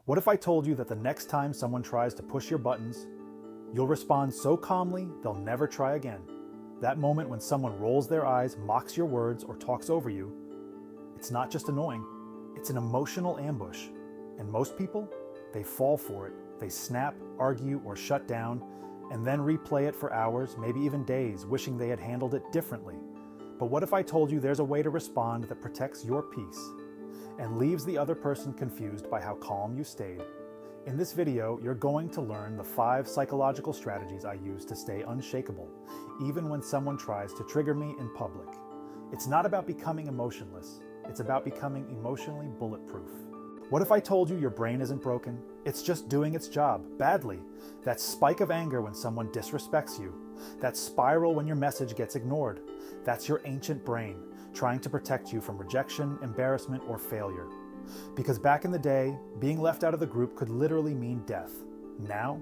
What if I told you that the next time someone tries to push your buttons, you'll respond so calmly they'll never try again? That moment when someone rolls their eyes, mocks your words, or talks over you, it's not just annoying, it's an emotional ambush. And most people, they fall for it. They snap, argue, or shut down, and then replay it for hours, maybe even days, wishing they had handled it differently. But what if I told you there's a way to respond that protects your peace and leaves the other person confused by how calm you stayed? In this video, you're going to learn the 5 psychological strategies I use to stay unshakable, even when someone tries to trigger me in public. It's not about becoming emotionless, it's about becoming emotionally bulletproof. What if I told you your brain isn't broken? It's just doing its job, badly. That spike of anger when someone disrespects you. That spiral when your message gets ignored. That's your ancient brain, trying to protect you from rejection, embarrassment, or failure. Because back in the day, being left out of the group could literally mean death. Now,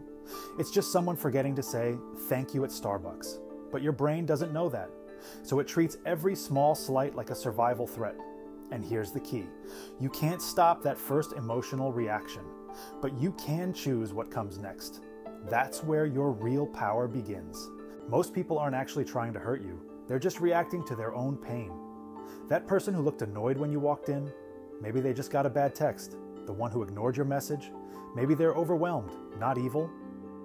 it's just someone forgetting to say, "Thank you" at Starbucks. But your brain doesn't know that, so it treats every small slight like a survival threat. And here's the key. You can't stop that first emotional reaction, but you can choose what comes next. That's where your real power begins. Most people aren't actually trying to hurt you. They're just reacting to their own pain. That person who looked annoyed when you walked in, maybe they just got a bad text. The one who ignored your message, maybe they're overwhelmed, not evil.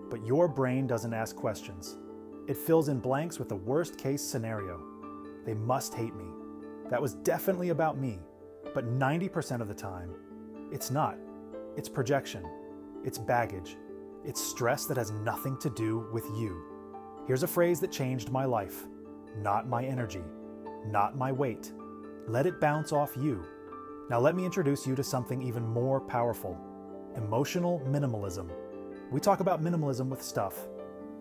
But your brain doesn't ask questions. It fills in blanks with the worst case scenario. They must hate me. That was definitely about me, but 90% of the time, it's not. It's projection, it's baggage, it's stress that has nothing to do with you. Here's a phrase that changed my life. Not my energy, not my weight. Let it bounce off you. Now let me introduce you to something even more powerful. Emotional minimalism. We talk about minimalism with stuff,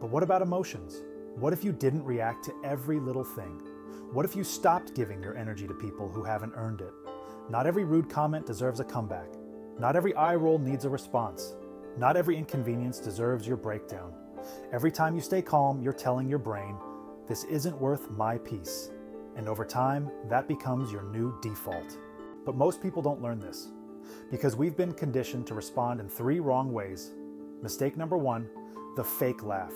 but what about emotions? What if you didn't react to every little thing? What if you stopped giving your energy to people who haven't earned it? Not every rude comment deserves a comeback. Not every eye roll needs a response. Not every inconvenience deserves your breakdown. Every time you stay calm, you're telling your brain, "This isn't worth my peace." And over time, that becomes your new default. But most people don't learn this because we've been conditioned to respond in 3 wrong ways. Mistake number 1, the fake laugh.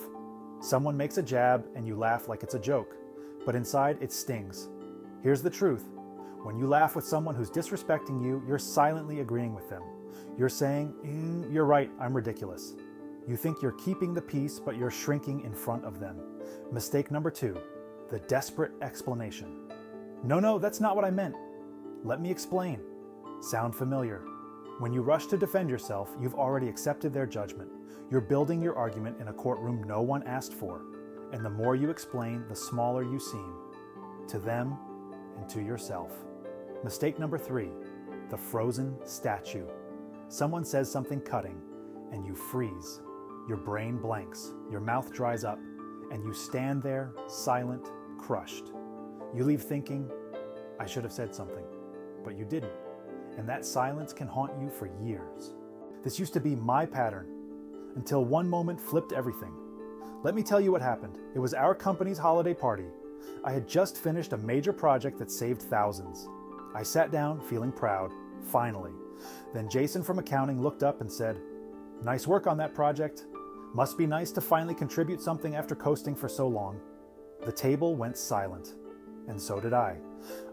Someone makes a jab and you laugh like it's a joke, but inside it stings. Here's the truth. When you laugh with someone who's disrespecting you, you're silently agreeing with them. You're saying, "You're right, I'm ridiculous." You think you're keeping the peace, but you're shrinking in front of them. Mistake number 2, the desperate explanation. No, that's not what I meant. Let me explain." Sound familiar? When you rush to defend yourself, you've already accepted their judgment. You're building your argument in a courtroom no one asked for. And the more you explain, the smaller you seem. To them and to yourself. Mistake number 3, the frozen statue. Someone says something cutting, and you freeze. Your brain blanks, your mouth dries up, and you stand there, silent, crushed. You leave thinking, "I should have said something," but you didn't. And that silence can haunt you for years. This used to be my pattern, until one moment flipped everything. Let me tell you what happened. It was our company's holiday party. I had just finished a major project that saved thousands. I sat down, feeling proud, finally. Then Jason from accounting looked up and said, "Nice work on that project. Must be nice to finally contribute something after coasting for so long." The table went silent, and so did I.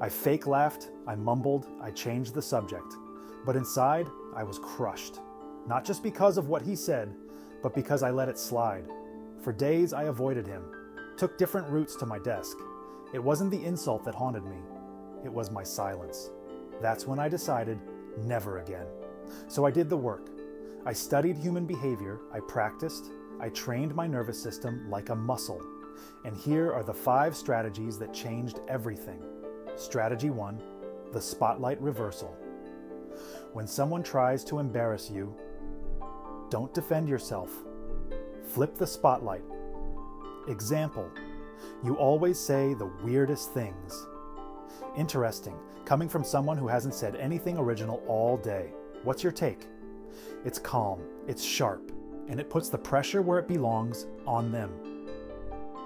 I fake laughed, I mumbled, I changed the subject. But inside, I was crushed. Not just because of what he said, but because I let it slide. For days, I avoided him, took different routes to my desk. It wasn't the insult that haunted me. It was my silence. That's when I decided, never again. So I did the work. I studied human behavior, I practiced, I trained my nervous system like a muscle. And here are the 5 strategies that changed everything. Strategy 1, the spotlight reversal. When someone tries to embarrass you, don't defend yourself. Flip the spotlight. Example, you always say the weirdest things. Interesting, coming from someone who hasn't said anything original all day. What's your take? It's calm, it's sharp, and it puts the pressure where it belongs, on them.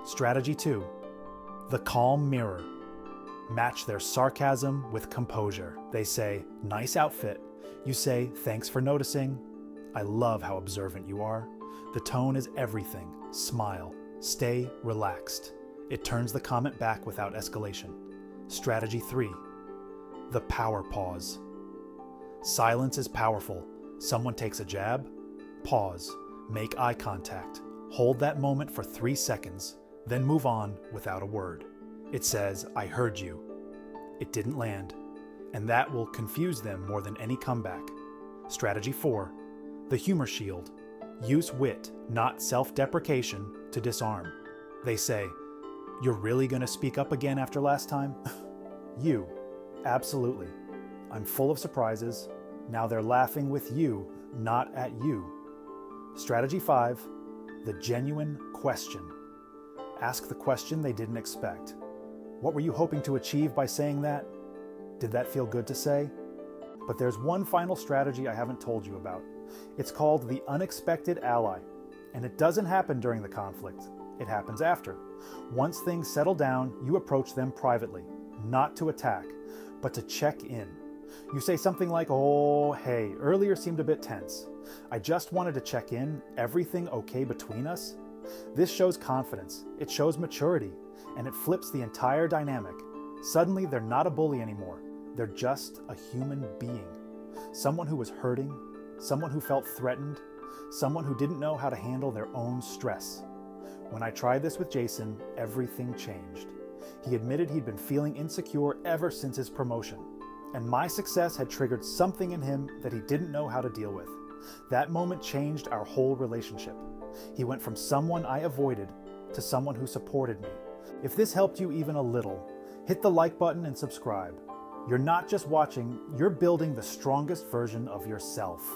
Strategy 2, the calm mirror. Match their sarcasm with composure. They say, "Nice outfit." You say, "Thanks for noticing." I love how observant you are. The tone is everything. Smile. Stay relaxed. It turns the comment back without escalation. Strategy 3. The power pause. Silence is powerful. Someone takes a jab. Pause. Make eye contact. Hold that moment for 3 seconds, then move on without a word. It says, I heard you. It didn't land, and that will confuse them more than any comeback. Strategy 4. The humor shield. Use wit, not self-deprecation, to disarm. They say, you're really going to speak up again after last time? You. Absolutely. I'm full of surprises. Now they're laughing with you, not at you. Strategy 5. The genuine question. Ask the question they didn't expect. What were you hoping to achieve by saying that? Did that feel good to say? But there's one final strategy I haven't told you about. It's called the unexpected ally. And it doesn't happen during the conflict. It happens after. Once things settle down, you approach them privately, not to attack, but to check in. You say something like, oh, hey, earlier seemed a bit tense. I just wanted to check in. Everything okay between us? This shows confidence, it shows maturity, and it flips the entire dynamic. Suddenly, they're not a bully anymore. They're just a human being. Someone who was hurting, someone who felt threatened, someone who didn't know how to handle their own stress. When I tried this with Jason, everything changed. He admitted he'd been feeling insecure ever since his promotion, and my success had triggered something in him that he didn't know how to deal with. That moment changed our whole relationship. He went from someone I avoided to someone who supported me. If this helped you even a little, hit the like button and subscribe. You're not just watching, you're building the strongest version of yourself.